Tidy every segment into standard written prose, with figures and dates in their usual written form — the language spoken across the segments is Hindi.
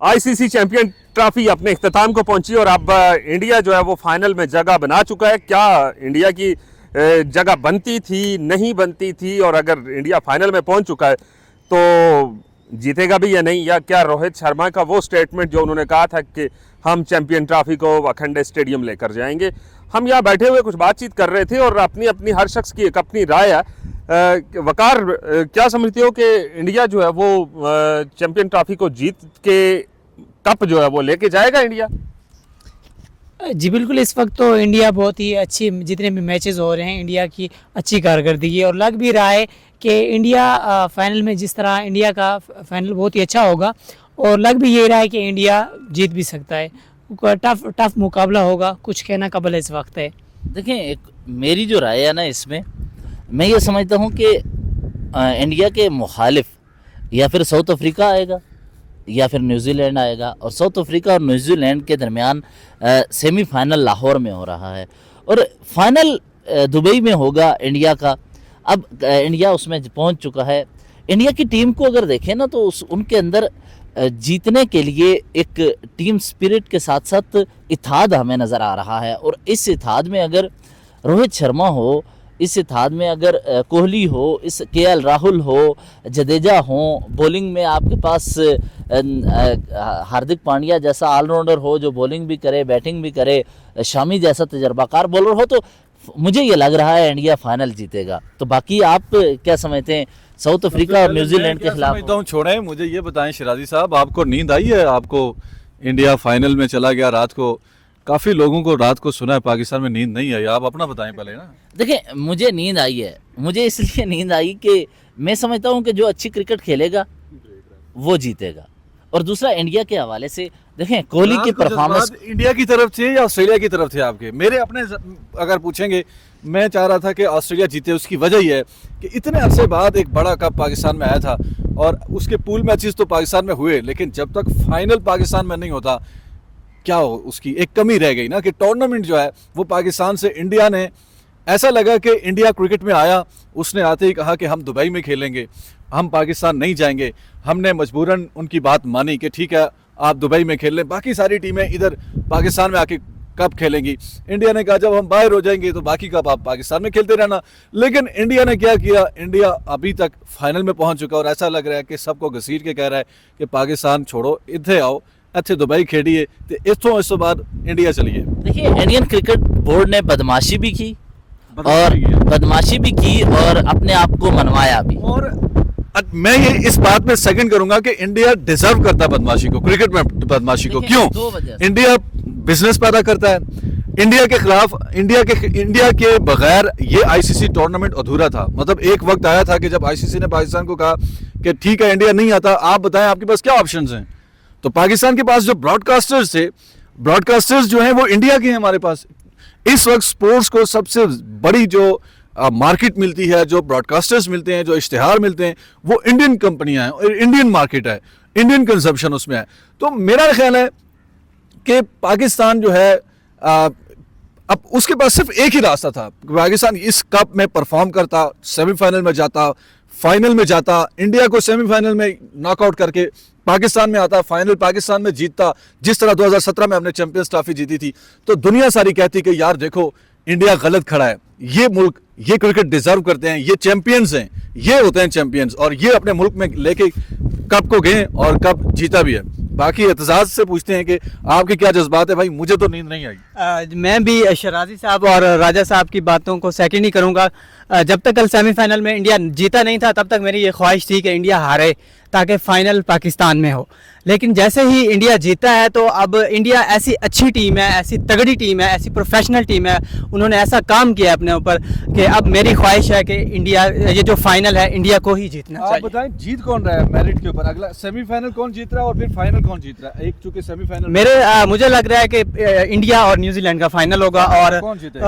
आईसीसी चैंपियन ट्रॉफी अपने इख्तिताम को पहुंची और अब इंडिया जो है वो फाइनल में जगह बना चुका है। क्या इंडिया की जगह बनती थी, नहीं बनती थी, और अगर इंडिया फाइनल में पहुंच चुका है तो जीतेगा भी या नहीं? या क्या रोहित शर्मा का वो स्टेटमेंट जो उन्होंने कहा था कि हम चैंपियन ट्रॉफी को वानखेड़े स्टेडियम लेकर जाएंगे? हम यहाँ बैठे हुए कुछ बातचीत कर रहे थे और अपनी अपनी हर शख्स की एक अपनी राय है। वकार, क्या समझते हो कि इंडिया जो है वो चैंपियन ट्रॉफी को जीत के कप जो है वो लेके जाएगा इंडिया? जी बिल्कुल, इस वक्त तो इंडिया बहुत ही अच्छी, जितने भी मैचेस हो रहे हैं इंडिया की अच्छी कारकर्दगी है और लग भी रहा है कि इंडिया फाइनल में, जिस तरह इंडिया का फाइनल बहुत ही अच्छा होगा और लग भी ये रहा है कि इंडिया जीत भी सकता है। टफ मुकाबला होगा, कुछ कहना कबल इस वक्त है। देखें, एक मेरी जो राय है ना, इसमें मैं ये समझता हूँ कि इंडिया के मुखालिफ या फिर साउथ अफ्रीका आएगा या फिर न्यूजीलैंड आएगा, और साउथ अफ्रीका और न्यूजीलैंड के दरमियान सेमीफाइनल लाहौर में हो रहा है और फाइनल दुबई में होगा इंडिया का। अब इंडिया उसमें पहुंच चुका है। इंडिया की टीम को अगर देखें ना तो उनके अंदर जीतने के लिए एक टीम स्पिरिट के साथ साथ इत्तेहाद हमें नज़र आ रहा है, और इस इत्तेहाद में अगर रोहित शर्मा हो, इस इत्तेहाद में अगर कोहली हो, इस केएल राहुल हो, जडेजा हो, बॉलिंग में आपके पास हार्दिक पांड्या जैसा ऑलराउंडर हो जो बॉलिंग भी करे, बैटिंग भी करे, शामी जैसा तजर्बाकार बॉलर हो, तो मुझे ये लग रहा है इंडिया फाइनल जीतेगा। तो बाकी आप क्या समझते हैं साउथ अफ्रीका और न्यूजीलैंड के खिलाफ? छोड़ें, मुझे ये बताएं शिराजी साहब, आपको नींद आई है? आपको इंडिया फाइनल में चला गया रात को, काफ़ी लोगों को रात को सुना है पाकिस्तान में नींद नहीं आई, आप अपना बताएं पहले ना। देखिए, मुझे नींद आई है। मुझे इसलिए नींद आई कि मैं समझता हूँ कि जो अच्छी क्रिकेट खेलेगा वो जीतेगा। और दूसरा, इंडिया के हवाले से देखें, कोहली की परफॉर्मेंस इंडिया की तरफ से या ऑस्ट्रेलिया की तरफ से आपके मेरे अपने अगर पूछेंगे, मैं चाह रहा था कि ऑस्ट्रेलिया जीते। उसकी वजह यह है कि इतने अरसे बाद एक बड़ा कप पाकिस्तान में आया था और उसके पूल मैचेस तो पाकिस्तान में हुए, लेकिन जब तक फाइनल पाकिस्तान में नहीं होता, क्या हो, उसकी एक कमी रह गई ना कि टूर्नामेंट जो है वो पाकिस्तान से इंडिया ने, ऐसा लगा कि इंडिया क्रिकेट में आया, उसने आते ही कहा कि हम दुबई में खेलेंगे, हम पाकिस्तान नहीं जाएंगे। हमने मजबूरन उनकी बात मानी कि ठीक है आप दुबई में खेल लें, बाकी सारी टीमें इधर पाकिस्तान में आके कप खेलेंगी। इंडिया ने कहा जब हम बाहर हो जाएंगे तो बाकी कप आप पाकिस्तान में खेलते रहना। लेकिन इंडिया ने क्या किया, इंडिया अभी तक फाइनल में पहुंच चुका और ऐसा लग रहा है कि सबको घसीट के कह रहा है कि पाकिस्तान छोड़ो, इधे आओ, अच्छे दुबई खेलिए, तो इस बाद इंडिया चलिए। देखिए, इंडियन क्रिकेट बोर्ड ने बदमाशी भी की और अपने आप को मनवाया भी। और मैं ये इस बात में सेकंड करूंगा कि इंडिया डिजर्व करता है बदमाशी को, क्रिकेट में बदमाशी को। क्यों? इंडिया बिजनेस पैदा करता है। इंडिया के खिलाफ, इंडिया के बगैर ये आईसीसी टूर्नामेंट अधूरा था। मतलब एक वक्त आया था कि जब आईसीसी ने पाकिस्तान को कहा कि ठीक है इंडिया नहीं आता, आप बताएं आपके पास क्या ऑप्शंस हैं। तो पाकिस्तान के पास जो ब्रॉडकास्टर्स थे, ब्रॉडकास्टर्स जो हैं वो इंडिया के हैं हमारे पास। इस वक्त स्पोर्ट्स को सबसे बड़ी जो मार्केट मिलती है, जो ब्रॉडकास्टर्स मिलते हैं, जो इश्तिहार मिलते हैं, वो इंडियन कंपनियां हैं और इंडियन मार्केट है, इंडियन कंजप्शन उसमें है। तो मेरा ख्याल है कि पाकिस्तान जो है अब उसके पास सिर्फ एक ही रास्ता था। पाकिस्तान इस कप में परफॉर्म करता, सेमीफाइनल में जाता, फाइनल में जाता, इंडिया को सेमीफाइनल में नॉकआउट करके पाकिस्तान में आता, फाइनल पाकिस्तान में जीतता, जिस तरह 2017 में हमने चैंपियंस ट्रॉफी जीती थी। तो दुनिया सारी कहती कि यार देखो इंडिया गलत खड़ा है, ये मुल्क, ये क्रिकेट डिजर्व करते हैं, ये चैंपियंस हैं, ये होते हैं चैंपियंस, और ये अपने मुल्क में लेके कप को गए और कप जीता भी है। बाकी एतजाज से पूछते हैं कि आपके क्या जज्बात है? भाई मुझे तो नींद नहीं आई। मैं भी शराजी साहब और राजा साहब की बातों को सेकंड ही करूंगा। जब तक कल सेमीफाइनल में इंडिया जीता नहीं था तब तक मेरी ये ख्वाहिश थी कि इंडिया हारे ताकि फाइनल पाकिस्तान में हो। लेकिन जैसे ही इंडिया जीता है तो अब इंडिया ऐसी अच्छी टीम है, ऐसी तगड़ी टीम है, ऐसी प्रोफेशनल टीम है, उन्होंने ऐसा काम किया अपने ऊपर कि अब मेरी ख्वाहिश है कि इंडिया, ये जो फाइनल है इंडिया को ही जीतना चाहिए। आप बताएं जीत कौन रहा है मेरिट के ऊपर? अगला सेमीफाइनल कौन जीत रहा है और फिर फाइनल कौन जीत रहा है? एक चूंकि सेमीफाइनल मुझे लग रहा है कि इंडिया और न्यूजीलैंड का फाइनल होगा और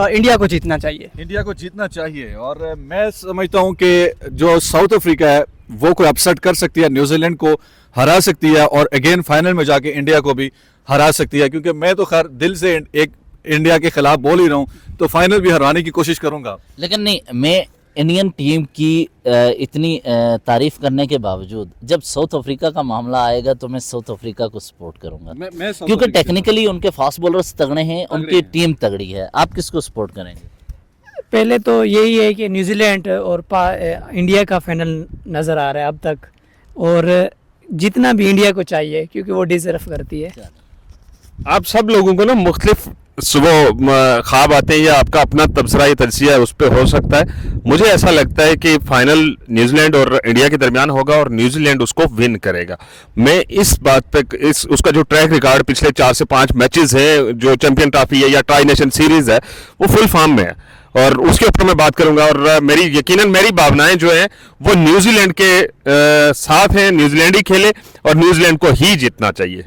इंडिया को जीतना चाहिए। इंडिया को जीतना चाहिए। और मैं समझता हूँ कि जो साउथ अफ्रीका है वो कोई अपसेट कर सकती है, न्यूजीलैंड को हरा सकती है और अगेन फाइनल में जाके इंडिया को भी हरा सकती है। क्योंकि मैं तो खैर दिल से एक इंडिया के खिलाफ बोल ही रहा हूँ, तो फाइनल भी हराने की कोशिश करूंगा। लेकिन नहीं, मैं इंडियन टीम की इतनी तारीफ करने के बावजूद जब साउथ अफ्रीका का मामला आएगा तो मैं साउथ अफ्रीका को सपोर्ट करूंगा, मैं साउथ क्योंकि अफ्रीका- टेक्निकली उनके फास्ट बॉलर्स तगड़े हैं, उनकी हैं। टीम तगड़ी है। आप किसको सपोर्ट करेंगे? पहले तो यही है कि न्यूजीलैंड और इंडिया का फाइनल नज़र आ रहा है अब तक, और जितना भी इंडिया को चाहिए क्योंकि वो डिजर्व करती है। आप सब लोगों को ना मुख्तलिफ सुबह ख्वाब आते हैं या आपका अपना तबसरा या तजसिया उस पर हो सकता है। मुझे ऐसा लगता है कि फाइनल न्यूजीलैंड और इंडिया के दरमियान होगा और न्यूजीलैंड उसको विन करेगा। मैं इस बात पे उसका जो ट्रैक रिकॉर्ड पिछले 4 से 5 मैचेस है, जो चैंपियन ट्रॉफी है या ट्राई नेशन सीरीज है, वो फुल फॉर्म में है और उसके ऊपर मैं बात करूंगा। और यकीनन मेरी भावनाएं जो हैं वो न्यूजीलैंड के साथ हैं, न्यूजीलैंड ही खेले और न्यूजीलैंड को ही जीतना चाहिए।